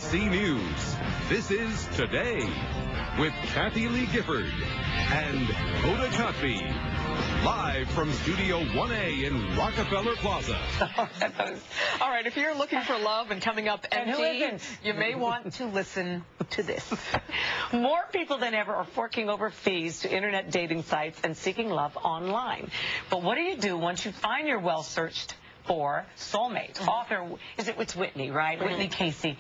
NBC News. This is Today with Kathy Lee Gifford and Hoda Kotb, live from Studio 1A in Rockefeller Plaza. All right, if you're looking for love and coming up empty, you may want to listen to this. More people than ever are forking over fees to internet dating sites and seeking love online. But what do you do once you find your well-searched for soulmate? Author, it's Whitney, right? Whitney Casey.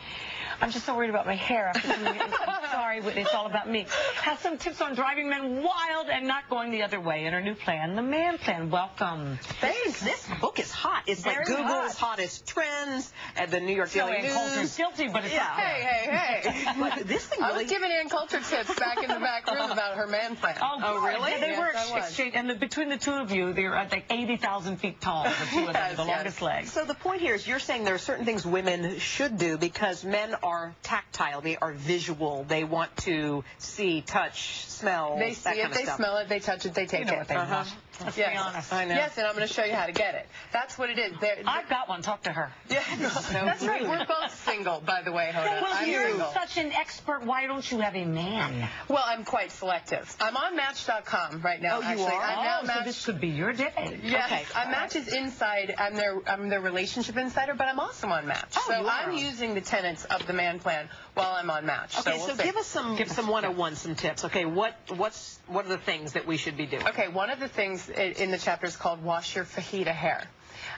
I'm just so worried about my hair. I'm sorry, Whitney, it's all about me. Has some tips on driving men wild and not going the other way in her new plan, The Man Plan. Welcome. Thanks. This book is hot. It's like Google's hottest trends at the New York Daily News. Culture's guilty, but it's Hey. But this thing really... I was giving Ann Coulter tips back in the back room about her man plan. Oh really? Yeah, they were exchanged, and between the two of you, they're at like 80,000 feet tall. The two of them, the longest legs. So the point here is you're saying there are certain things women should do because men are tactile, they are visual, they want to see, touch, smell, they see it, they smell it, they touch it, they take it. What they want. Let's be honest. I know. Yes, and I'm going to show you how to get it. That's what it is. I've got one. Talk to her. Yeah, that's right. We're both single, by the way, Hoda. Well, I'm you're single. Such an expert. Why don't you have a man? Well, I'm quite selective. I'm on Match.com right now. Oh, you actually. are? I'm now so this could be your day. Yes, Okay. Match is inside. I'm their relationship insider, but I'm also on Match. Oh, so you are. I'm using the tenets of the Man Plan while I'm on Match. Okay, so, we'll give us some 101, some tips. Okay, what are the things that we should be doing? Okay, one of the things in the chapter is called wash your fajita hair.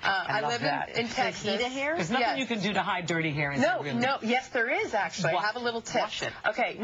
I live in Texas. Fajita hair? There's nothing you can do to hide dirty hair. Yes, there is actually. I have a little tip. Wash it. Okay,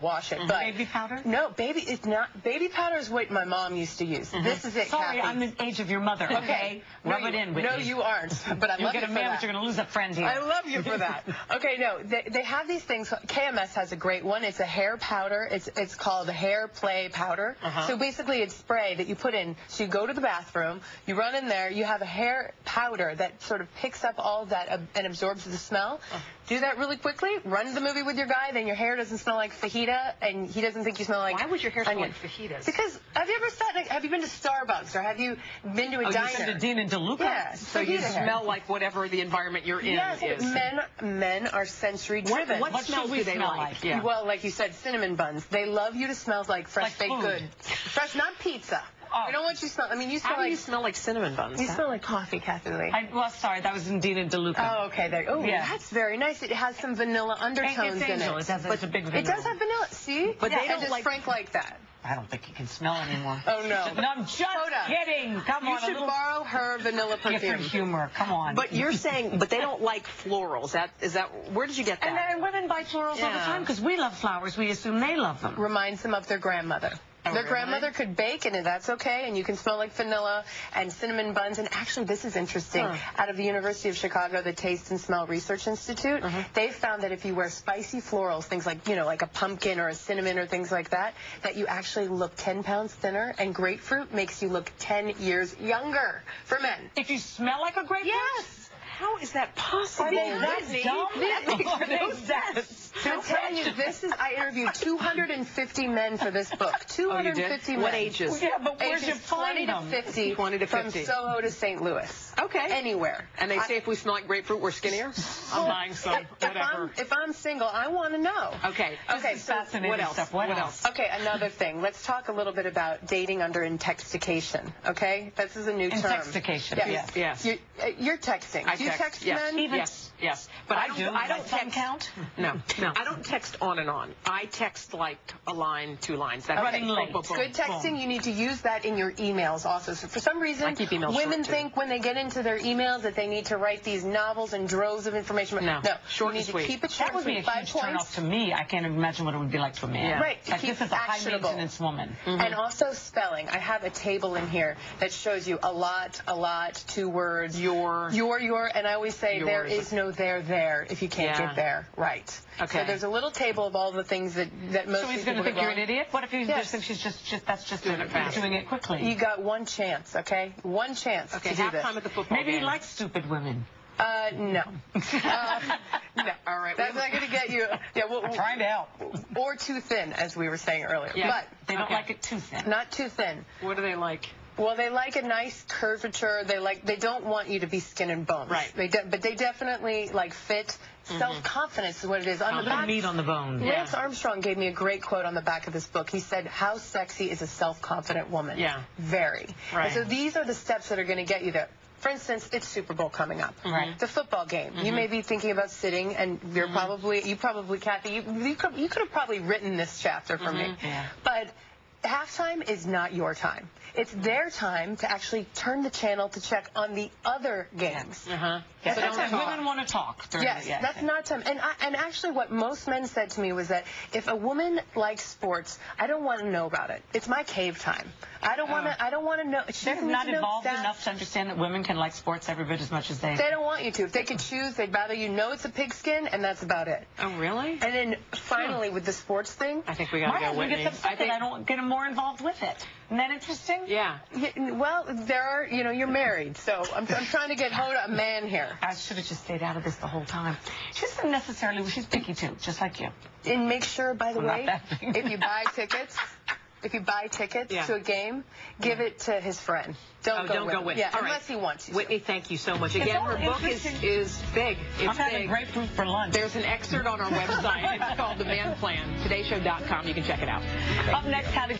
wash it. But baby powder? No, it's not. Baby powder is what my mom used to use. This is it, Sorry, Kathy. I'm the age of your mother. Okay, rub it in. Whitney. No, you aren't. But I love you You'll get a for man, that. but you're going to lose a friend here. I love you for that. Okay, no, they have these things. KMS has a great one. It's a hair powder. It's called a hair play powder. So basically, it's spray that you put in. So you go to the bathroom, you run in there, you have a hair powder that sort of picks up all of that and absorbs the smell. Do that really quickly. Run to the movie with your guy. Then your hair doesn't smell like fajita, and he doesn't think you smell like. Why would your hair smell onion. like fajitas? Because have you been to Starbucks or have you been to a diner? You've been to Dean and DeLuca? Yeah. So you smell like whatever the environment you're in is. Men are sensory driven. What smells do they smell like? Yeah. Well, like you said, cinnamon buns. They love you to smell like fresh baked goods. Fresh, not pizza. I don't want you to smell. I mean, you smell How do you smell like cinnamon buns? You smell like coffee, Kathy Lee. Sorry, that was in Dean and DeLuca. Oh, okay. That's very nice. It has some vanilla undertones in it. It has a big vanilla. It does have vanilla. See? But they don't like Frank like that. I don't think you can smell anymore. Oh, no. No, I'm just kidding. Come on. You should borrow her vanilla perfume. Different humor. Come on. But you're saying, but they don't like florals. Is that where did you get that? And women buy florals all the time because we love flowers. We assume they love them. Reminds them of their grandmother. Their grandmother could bake, and that's okay, and you can smell like vanilla and cinnamon buns. And actually, this is interesting. Out of the University of Chicago, the Taste and Smell Research Institute, they found that if you wear spicy florals, things like, like a pumpkin or a cinnamon or things like that, that you actually look 10 pounds thinner, and grapefruit makes you look 10 years younger for men. If you smell like a grapefruit? Yes. How is that possible? Are they that dumb? That makes sense. I'm telling you, I interviewed 250 men for this book. 250 men. What ages? Yeah, but where'd you Ages find 20 to 50. From Soho to St. Louis. Okay. Anywhere. And they say if we smell like grapefruit, we're skinnier? I'm buying some. Whatever. If I'm single, I want to know. Okay. Okay, so fascinating what else? Stuff. What else? Okay, another thing. Let's talk a little bit about dating under intoxication. Okay? This is a new term. Intoxication. Yes. You're texting. Do you text men? Yes. But I don't text. Count? No. I don't text on and on. I text like a line, 2 lines. That's running late. Good texting. You need to use that in your emails also. So for some reason, women think when they get into their emails that they need to write these novels and droves of information. No. Short and sweet. Keep it short. That would be a huge turn-off to me. I can't imagine what it would be like for me. Yeah. Right. Like, this is a high-maintenance woman. And also spelling. I have a table in here that shows you a lot, 2 words. Your, and I always say there is no there if you can't get there. Right. Okay. So there's a little table of all the things that most So he's people going to think get you're wrong. an idiot? What if he just thinks that's just doing it fast? Doing it quickly. You got one chance, okay? One chance to do this. Halftime at the football Maybe game. he likes stupid women. No. No. All right. That's not going to get you. Yeah, I'm trying to help. Or too thin, as we were saying earlier. Yeah. But they don't like it too thin. Not too thin. What do they like? Well, they like a nice curvature. They don't want you to be skin and bones. Right. But they definitely like fit. Self-confidence is what it is. On the back, meat on the bone. Lance Armstrong gave me a great quote on the back of this book. He said, "How sexy is a self-confident woman?" Yeah. Very. Right. And so these are the steps that are going to get you there. For instance, it's Super Bowl coming up. Right. The football game. You may be thinking about sitting, and you probably, Kathy, you could have probably written this chapter for me. Yeah. But halftime is not your time. It's their time to actually turn the channel to check on the other games. Yeah, so that's women want to talk. Yes, that's not time. And actually what most men said to me was that if a woman likes sports, I don't want to know about it. It's my cave time. I don't want to know. They're not involved enough to understand that women can like sports every bit as much as they. They don't want you to. If they could choose, they'd rather you know it's a pigskin, and that's about it. Oh, really? And then finally with the sports thing, I think we got to go Whitney. I think I don't get more involved with it. Isn't that interesting? Yeah. Well, there are, you're married, so I'm trying to get Hoda a man here. I should have just stayed out of this the whole time. She doesn't necessarily, she's picky too, just like you. And make sure, by the way, if you buy tickets Yeah. to a game, give it to his friend. Don't go with. Yeah, All unless right. he wants to. Whitney, thank you so much. Again, her book is big. It's I'm having big. grapefruit for lunch. There's an excerpt on our website. It's called The Man Plan. TodayShow.com. You can check it out. Up next, how to